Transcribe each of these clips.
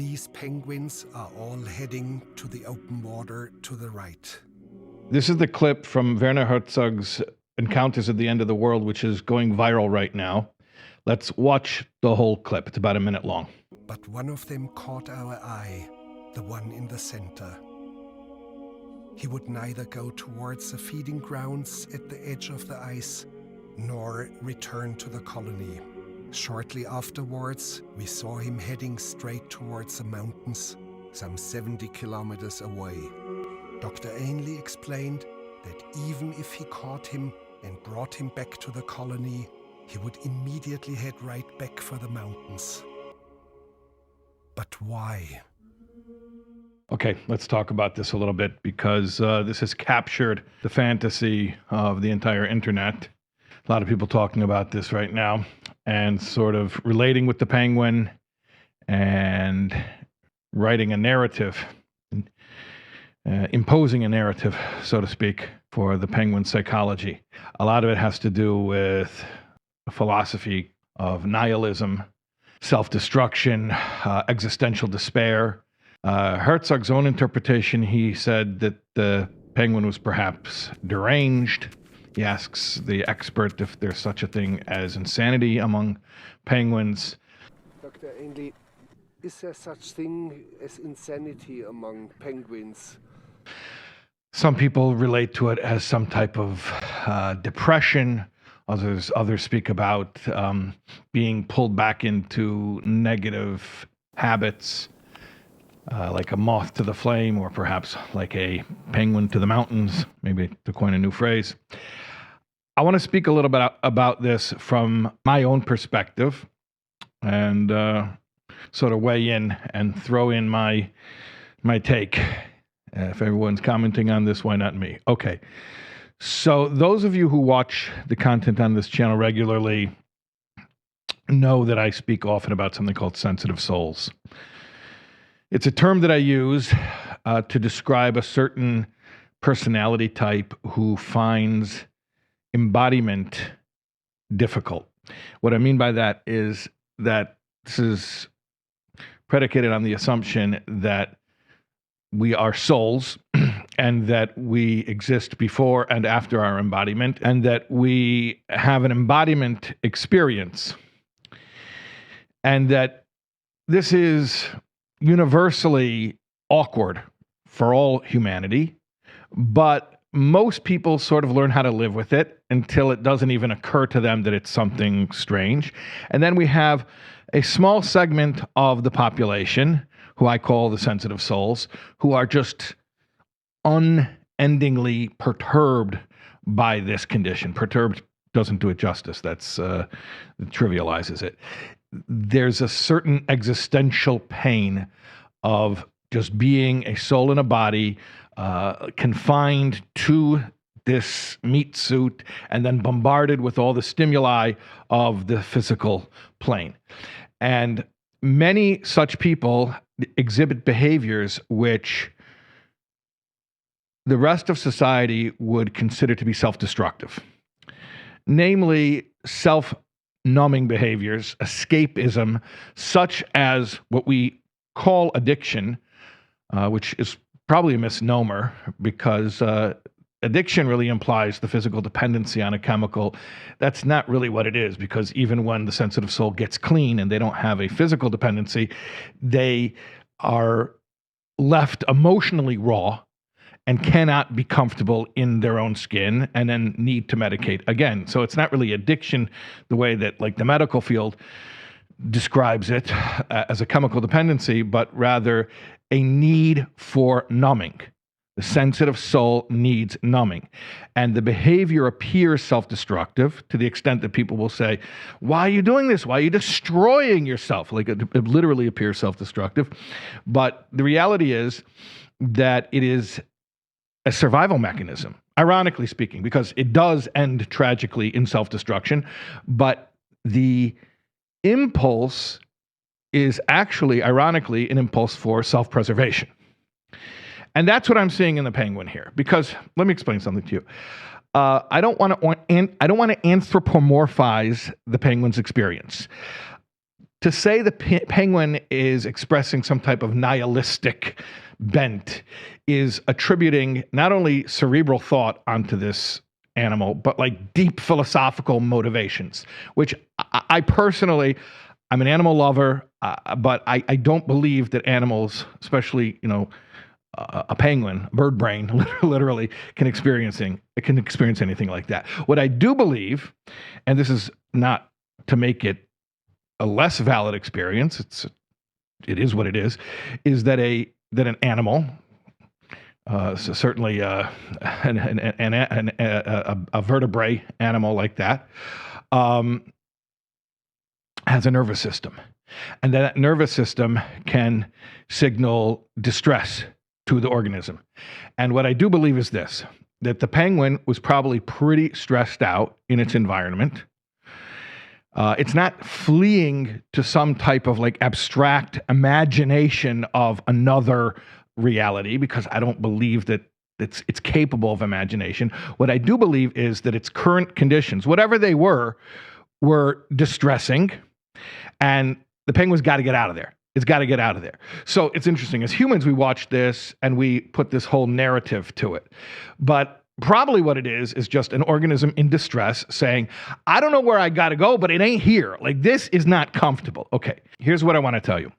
These penguins are all heading to the open water to the right. This is the clip from Werner Herzog's Encounters at the End of the World, which is going viral right now. Let's watch the whole clip. It's about a minute long. But one of them caught our eye, the one in the center. He would neither go towards the feeding grounds at the edge of the ice, nor return to the colony. Shortly afterwards, we saw him heading straight towards the mountains, some 70 kilometers away. Dr. Ainley explained that even if he caught him and brought him back to the colony, he would immediately head right back for the mountains. But why? Okay, let's talk about this a little bit, because this has captured the fantasy of the entire internet. A lot of people talking about this right now and sort of relating with the penguin and writing a narrative, imposing a narrative, so to speak, for the penguin psychology. A lot of it has to do with a philosophy of nihilism, self-destruction, existential despair. Herzog's own interpretation, he said that the penguin was perhaps deranged. He asks the expert if there's such a thing as insanity among penguins. Dr. Ainley, is there such thing as insanity among penguins? Some people relate to it as some type of depression. Others speak about being pulled back into negative habits, like a moth to the flame, or perhaps like a penguin to the mountains, maybe to coin a new phrase. I want to speak a little bit about this from my own perspective and sort of weigh in and throw in my take. If everyone's commenting on this, why not me? Okay. So those of you who watch the content on this channel regularly know that I speak often about something called sensitive souls. It's a term that I use to describe a certain personality type who finds embodiment difficult. What I mean by that is that this is predicated on the assumption that we are souls and that we exist before and after our embodiment, and that we have an embodiment experience, and that this is universally awkward for all humanity, but most people sort of learn how to live with it until it doesn't even occur to them that it's something strange. And then we have a small segment of the population, who I call the sensitive souls, who are just unendingly perturbed by this condition. Perturbed doesn't do it justice. That's trivializes it. There's a certain existential pain of just being a soul in a body, confined to this meat suit, and then bombarded with all the stimuli of the physical plane. And many such people exhibit behaviors which the rest of society would consider to be self-destructive, namely self-numbing behaviors, escapism, such as what we call addiction, which is probably a misnomer, because addiction really implies the physical dependency on a chemical. That's not really what it is, because even when the sensitive soul gets clean and they don't have a physical dependency, they are left emotionally raw and cannot be comfortable in their own skin, and then need to medicate again. So it's not really addiction the way that like the medical field describes it as a chemical dependency, but rather a need for numbing. The sensitive soul needs numbing. And the behavior appears self-destructive to the extent that people will say, why are you doing this? Why are you destroying yourself? Like it literally appears self-destructive. But the reality is that it is a survival mechanism, ironically speaking, because it does end tragically in self-destruction. But the impulse is actually, ironically, an impulse for self-preservation. And that's what I'm seeing in the penguin here. Because let me explain something to you. I don't want to anthropomorphize the penguin's experience. to say the penguin is expressing some type of nihilistic bent is attributing not only cerebral thought onto this animal, but like deep philosophical motivations, which I personally, I'm an animal lover, but I don't believe that animals, especially, a penguin, bird brain, literally can experience anything like that. What I do believe, and this is not to make it a less valid experience, it is what it is that an animal, so certainly a vertebrate animal like that, has a nervous system, and that nervous system can signal distress to the organism. And what I do believe is this, that the penguin was probably pretty stressed out in its environment. It's not fleeing to some type of like abstract imagination of another reality, because I don't believe that it's capable of imagination. What I do believe is that its current conditions, whatever they were distressing, and the penguin's got to get out of there. It's got to get out of there. So it's interesting. As humans, we watch this and we put this whole narrative to it. But probably what it is just an organism in distress saying, I don't know where I got to go, but it ain't here. Like, this is not comfortable. Okay, here's what I want to tell you.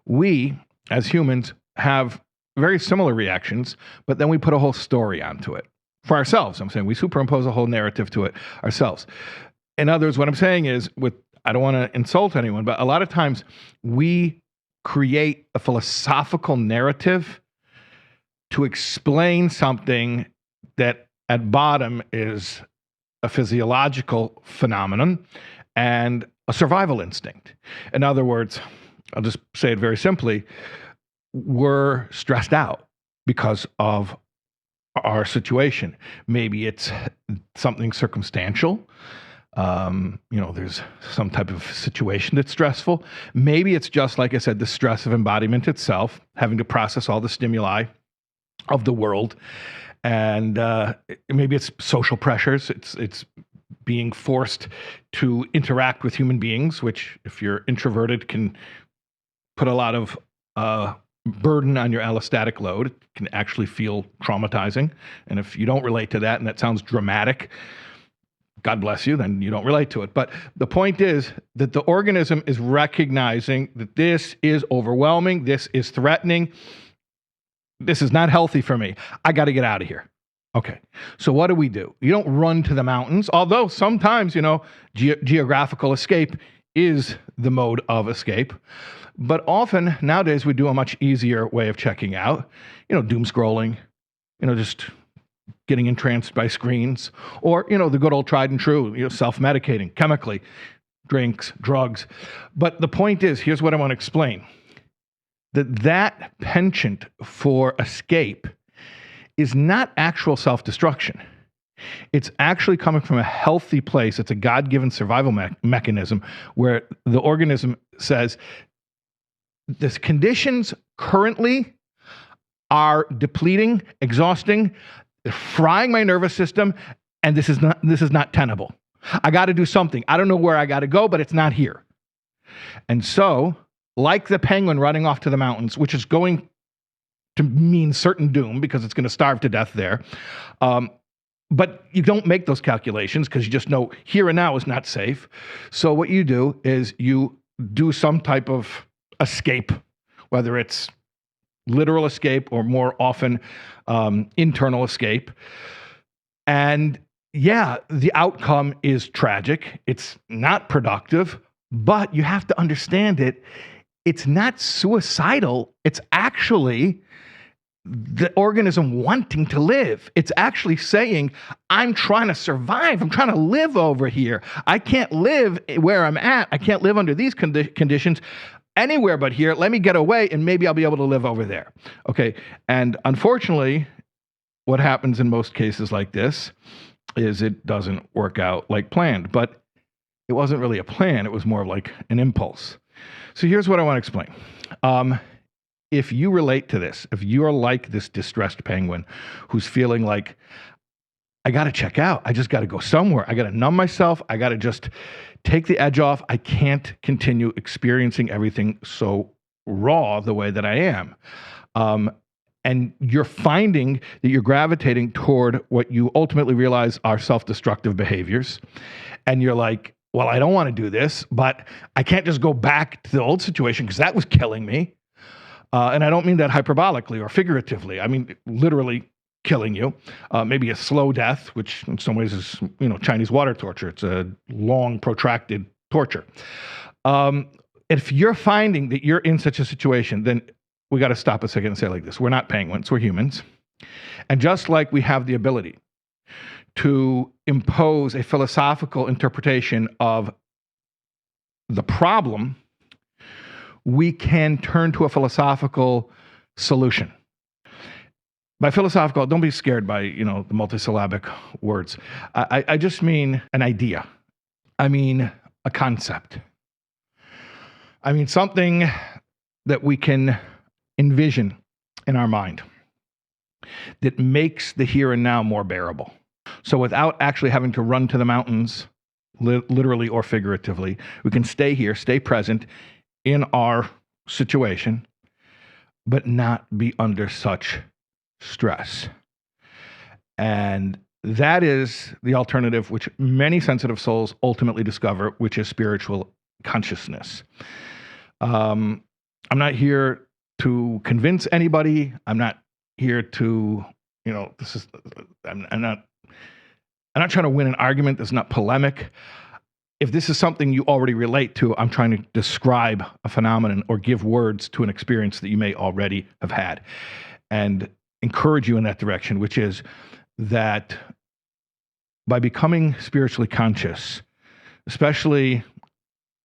We, as humans, have very similar reactions, but then we put a whole story onto it for ourselves. I'm saying we superimpose a whole narrative to it ourselves. In other words, what I'm saying is, I don't want to insult anyone, but a lot of times we create a philosophical narrative to explain something that at bottom is a physiological phenomenon and a survival instinct. In other words, I'll just say it very simply, we're stressed out because of our situation. Maybe it's something circumstantial. There's some type of situation that's stressful. Maybe it's just, like I said, the stress of embodiment itself, having to process all the stimuli of the world. And maybe it's social pressures. It's being forced to interact with human beings, which, if you're introverted, can put a lot of burden on your allostatic load. It can actually feel traumatizing. And if you don't relate to that, and that sounds dramatic, God bless you, then you don't relate to it. But the point is that the organism is recognizing that this is overwhelming, this is threatening, this is not healthy for me. I got to get out of here. Okay, so what do? You don't run to the mountains, although sometimes, geographical escape is the mode of escape. But often, nowadays, we do a much easier way of checking out, doom scrolling, just getting entranced by screens, or, the good old tried and true, self-medicating chemically, drinks, drugs. But the point is, here's what I want to explain, that penchant for escape is not actual self-destruction. It's actually coming from a healthy place. It's a God-given survival mechanism where the organism says, the conditions currently are depleting, exhausting, frying my nervous system, and this is not tenable. I got to do something. I don't know where I got to go, but it's not here. And so, like the penguin running off to the mountains, which is going to mean certain doom because it's going to starve to death there, but you don't make those calculations because you just know here and now is not safe. So what you do is you do some type of escape, whether it's literal escape or more often internal escape. And yeah, the outcome is tragic. It's not productive, but you have to understand it. It's not suicidal. It's actually the organism wanting to live. It's actually saying, I'm trying to survive. I'm trying to live over here. I can't live where I'm at. I can't live under these conditions anywhere but here. Let me get away and maybe I'll be able to live over there. Okay. And unfortunately, what happens in most cases like this is it doesn't work out like planned, but it wasn't really a plan. It was more of like an impulse. So here's what I want to explain. If you relate to this, if you're like this distressed penguin who's feeling like, I got to check out, I just got to go somewhere, I got to numb myself, I got to just take the edge off. I can't continue experiencing everything so raw the way that I am. And you're finding that you're gravitating toward what you ultimately realize are self-destructive behaviors. And you're like, well, I don't want to do this, but I can't just go back to the old situation because that was killing me. And I don't mean that hyperbolically or figuratively. I mean literally killing you. Maybe a slow death, which in some ways is, Chinese water torture. It's a long, protracted torture. If you're finding that you're in such a situation, then we got to stop a second and say it like this. We're not penguins, we're humans. And just like we have the ability to impose a philosophical interpretation of the problem, we can turn to a philosophical solution. By philosophical, don't be scared by, the multisyllabic words. I just mean an idea. I mean a concept. I mean something that we can envision in our mind that makes the here and now more bearable. So without actually having to run to the mountains, literally or figuratively, we can stay here, stay present in our situation, but not be under such stress. And that is the alternative which many sensitive souls ultimately discover, which is spiritual consciousness. I'm not here to convince anybody. I'm not here to, I'm not trying to win an argument. That's not polemic. If this is something you already relate to, I'm trying to describe a phenomenon or give words to an experience that you may already have had and encourage you in that direction, which is that by becoming spiritually conscious, especially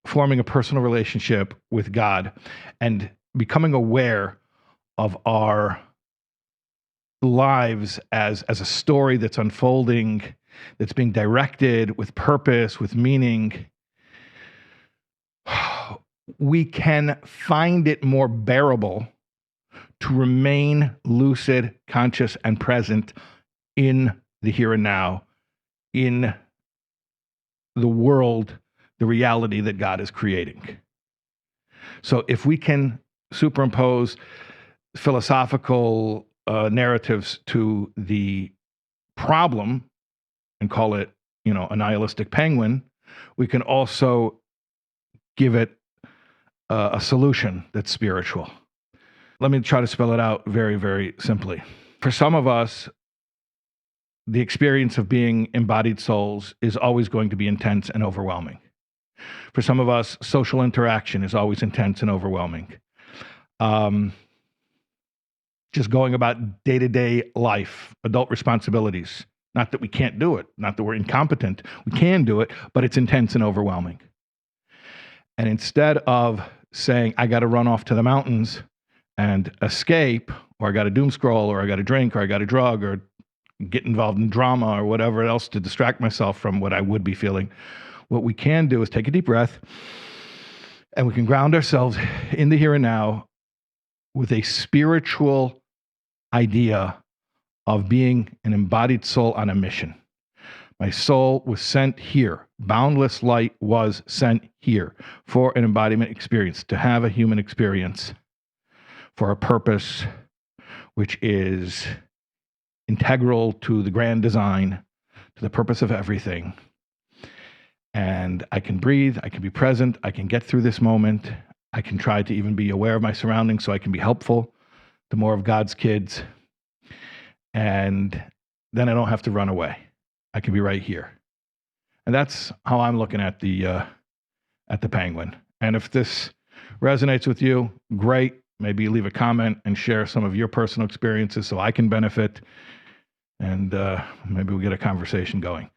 forming a personal relationship with God and becoming aware of our lives as a story that's unfolding, that's being directed with purpose, with meaning, we can find it more bearable to remain lucid, conscious, and present in the here and now, in the world, the reality that God is creating. So if we can superimpose philosophical narratives to the problem and call it, a nihilistic penguin, we can also give it a solution that's spiritual. Let me try to spell it out very, very simply. For some of us, the experience of being embodied souls is always going to be intense and overwhelming. For some of us, social interaction is always intense and overwhelming. Just going about day-to-day life, adult responsibilities. Not that we can't do it, not that we're incompetent. We can do it, but it's intense and overwhelming. And instead of saying, I got to run off to the mountains and escape, or I got to doom scroll, or I got to drink, or I got to drug, or get involved in drama, or whatever else to distract myself from what I would be feeling, what we can do is take a deep breath, and we can ground ourselves in the here and now with a spiritual idea of being an embodied soul on a mission. My soul was sent here. Boundless light was sent here for an embodiment experience, to have a human experience for a purpose which is integral to the grand design, to the purpose of everything. And I can breathe, I can be present, I can get through this moment. I can try to even be aware of my surroundings so I can be helpful to more of God's kids. And then I don't have to run away. I can be right here. And that's how I'm looking at the penguin. And if this resonates with you, great. Maybe leave a comment and share some of your personal experiences so I can benefit. And maybe we'll get a conversation going.